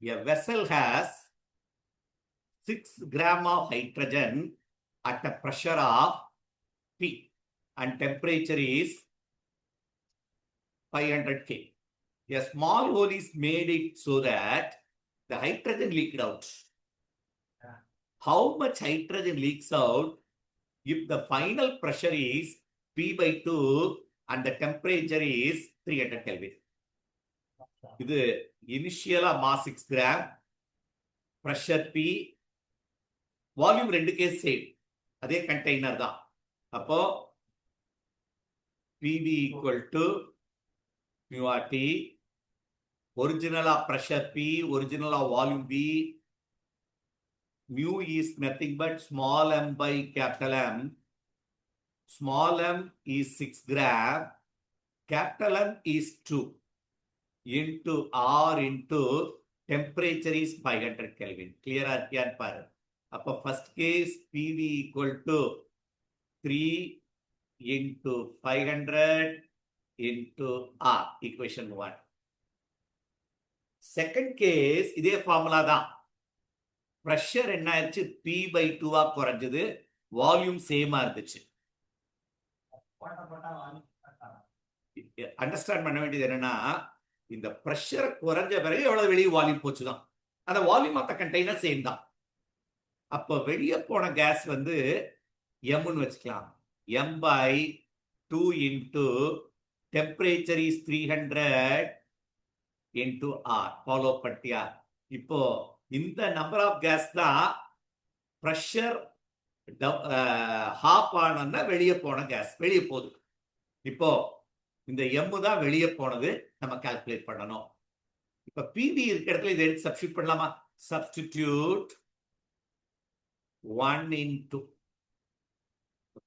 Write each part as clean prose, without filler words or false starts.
a vessel has 6 grams of hydrogen at a pressure of P and temperature is 500 K. A small hole is made it so that the hydrogen leaked out. How much hydrogen leaks out if the final pressure is P by 2 and the temperature is 300 Kelvin? இது இனிஷியலா mass 6 gram, pressure P, volume 2 gas same, அதே container தான். அப்போ PV equal to mu RT, ஒரிஜினலா pressure P, ஒரிஜினலா volume V, mu is nothing but small m by capital M. Small m is 6 gram, capital M is 2 into R into temperature is 500 Kelvin. Clear RTR par. Appo first case PV equal to 3 into 500 into R, equation 1. Second case, இதே formula தான். pressure என்ன ஆயிடுச்சு? P by 2 குறைஞ்சது, volume சேமா இருந்துச்சு. Understand பண்ண வேண்டியது என்னன்னா, இந்த பிரஷர் குறைஞ்ச பிறகு எவ்வளவு வெளியே வால்யூம் போச்சுதான். அந்த volume of the container same தான். அப்ப வெளியே போன கேஸ் வந்து எம்னு வச்சுக்கலாம். M by 2 into temperature is 300 into R. Follow பண்ணியா? இப்போ இந்த நம்பர் ஆஃப் கேஸ் தான் பிரஷர் ஹாப் ஆனா வெளியே போன கேஸ் வெளியே போகுது. இப்போ இந்த எம் தான் வெளியே போனது நம்ம கால்குலேட் பண்ணணும். இப்ப PV இருக்க இடத்துல இதை எடுத்து சப்ஸ்டியூட் பண்ணலாமா? சப்ஸ்டிடியூட் 1 into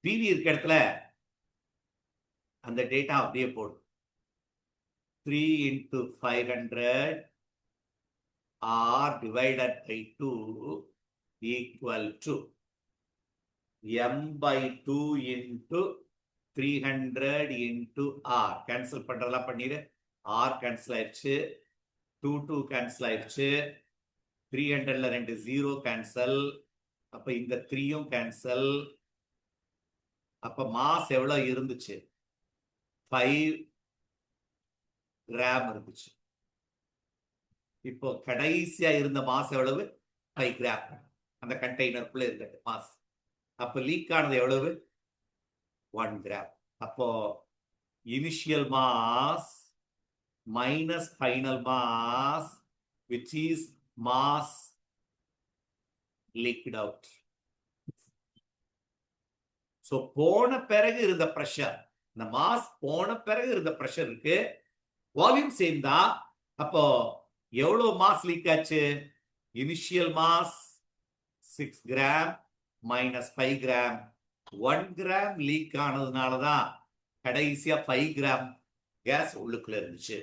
PV இருக்க இடத்துல அந்த டேட்டா அப்படியே போடும். 3 into 500 R divided by 2 equal to M by 2 into 300 into R. Cancel பண்றதெல்லாம் பண்ணிடு. R கேன்சல் ஆயிடுச்சு, 2 கேன்சல் ஆயிடுச்சு, 300ல 2 0 கேன்சல், அப்ப இந்த 3யும் கேன்சல். அப்ப மாஸ் எவ்வளவு இருந்துச்சு? 5 கிராம் இருந்துச்சு. இப்போ கடைசியா இருந்த மாஸ் எவ்வளவு? 5 கிராம். அந்த கண்டெய்னருக்குள்ள இருக்க மாஸ். அப்ப லீக் ஆனது எவ்வளவு? 1 கிராம். அப்போ initial mass minus final mass which is mass leaked out. so போன பிறகு இருந்த பிரஷர், இந்த மாஸ் போன பிறகு இருந்த பிரஷர் இருக்கு, வால்யூம் சேம் தான். அப்போ எவ்வளவு மாஸ் லீக் ஆச்சு? Initial mass 6 gram minus 5 gram, 1 gram leak ஆனதுனாலதான் கடைசியா 5 கிராம் கேஸ் உள்ளுக்குள்ள இருந்துச்சு.